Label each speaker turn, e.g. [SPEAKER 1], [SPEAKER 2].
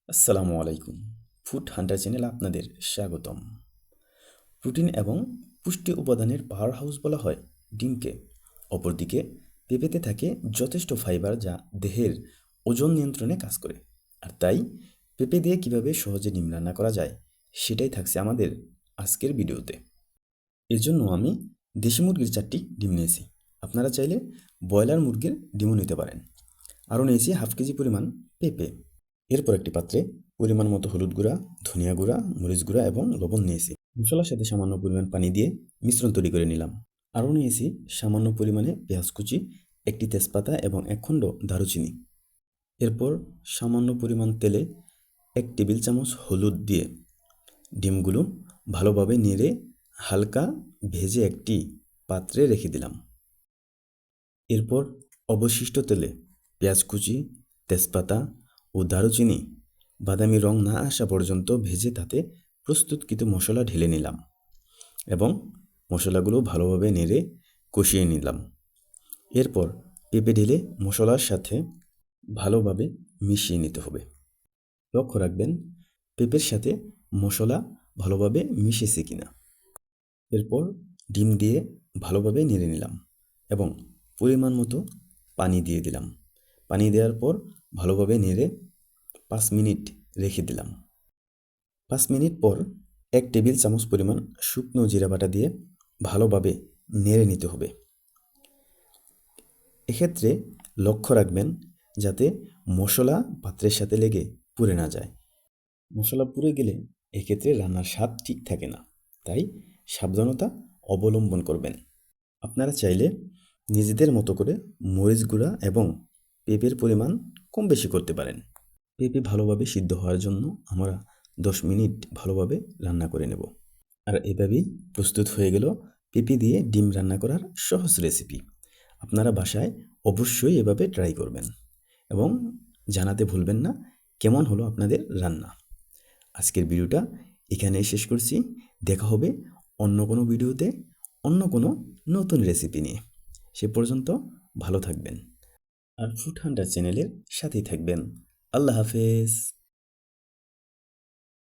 [SPEAKER 1] আসসালামু আলাইকুম। Food Hunter চ্যানেলে আপনাদের স্বাগতম। প্রোটিন এবং পুষ্টি উপাদানের পাওয়ার হাউস বলা হয় ডিমকে। অপরদিকে পেঁপেতে থাকে যথেষ্ট ফাইবার যা দেহের ওজন নিয়ন্ত্রণে কাজ করে। আর তাই পেঁপে দিয়ে কিভাবে সহজে ডিম রান্না করা যায় সেটাই থাকছে আমাদের আজকের ভিডিওতে। এর জন্য আমি দেশি মুরগির 4টি ডিম নিয়েছি। আপনারা চাইলে ব্রয়লার মুরগির ডিমও নিতে পারেন। আরও নিয়েছি হাফ কেজি পরিমাণ পেঁপে। এরপর একটি পাত্রে পরিমাণ মতো হলুদ গুঁড়া, ধনিয়া গুঁড়া, মরিচ গুঁড়া এবং লবণ নিয়েছি। মশলার সাথে সামান্য পরিমাণ পানি দিয়ে মিশ্রণ তৈরি করে নিলাম। আরও নিয়েছি সামান্য পরিমাণে পেঁয়াজ কুচি, একটি তেজপাতা এবং 1 খণ্ড দারুচিনি। এরপর সামান্য পরিমাণ তেলে 1 টেবিল চামচ হলুদ দিয়ে ডিমগুলো ভালোভাবে নেড়ে হালকা ভেজে একটি পাত্রে রেখে দিলাম। এরপর অবশিষ্ট তেলে পেঁয়াজ কুচি, তেজপাতা ও দারুচিনি বাদামি রং না আসা পর্যন্ত ভেজে তাতে প্রস্তুতকৃত মশলা ঢেলে নিলাম এবং মশলাগুলো ভালোভাবে নেড়ে কষিয়ে নিলাম। এরপর পেঁপে ঢেলে মশলার সাথে ভালোভাবে মিশিয়ে নিতে হবে। লক্ষ্য রাখবেন পেঁপের সাথে মশলা ভালোভাবে মিশেছে কিনা। এরপর ডিম দিয়ে ভালোভাবে নেড়ে নিলাম এবং পরিমাণ মতো পানি দিয়ে দিলাম। পানি দেওয়ার পর ভালোভাবে নেড়ে 5 মিনিট রেখে দিলাম। 5 মিনিট পর 1 টেবিল চামচ পরিমাণ শুকনো জিরা বাটা দিয়ে ভালোভাবে নেড়ে নিতে হবে। এক্ষেত্রে লক্ষ্য রাখবেন যাতে মশলা পাত্রের সাথে লেগে পুড়ে না যায়। মশলা পুড়ে গেলে এক্ষেত্রে রান্নার স্বাদ ঠিক থাকে না, তাই সাবধানতা অবলম্বন করবেন। আপনারা চাইলে নিজেদের মতো করে মরিচ গুঁড়া এবং পেঁপের পরিমাণ কম বেশি করতে পারেন। পেঁপে ভালোভাবে সিদ্ধ হওয়ার জন্য আমরা 10 মিনিট ভালোভাবে রান্না করে নেব। আর এভাবেই প্রস্তুত হয়ে গেল পেঁপে দিয়ে ডিম রান্না করার সহজ রেসিপি। আপনারা বাসায় অবশ্যই এভাবে ট্রাই করবেন এবং জানাতে ভুলবেন না কেমন হলো আপনাদের রান্না। আজকের ভিডিওটা এখানেই শেষ করছি। দেখা হবে অন্য কোনো ভিডিওতে অন্য কোনো নতুন রেসিপি নিয়ে। সে পর্যন্ত ভালো থাকবেন আর ফুড হান্টার চ্যানেলের সাথেই থাকবেন। আল্লাহ হাফেজ।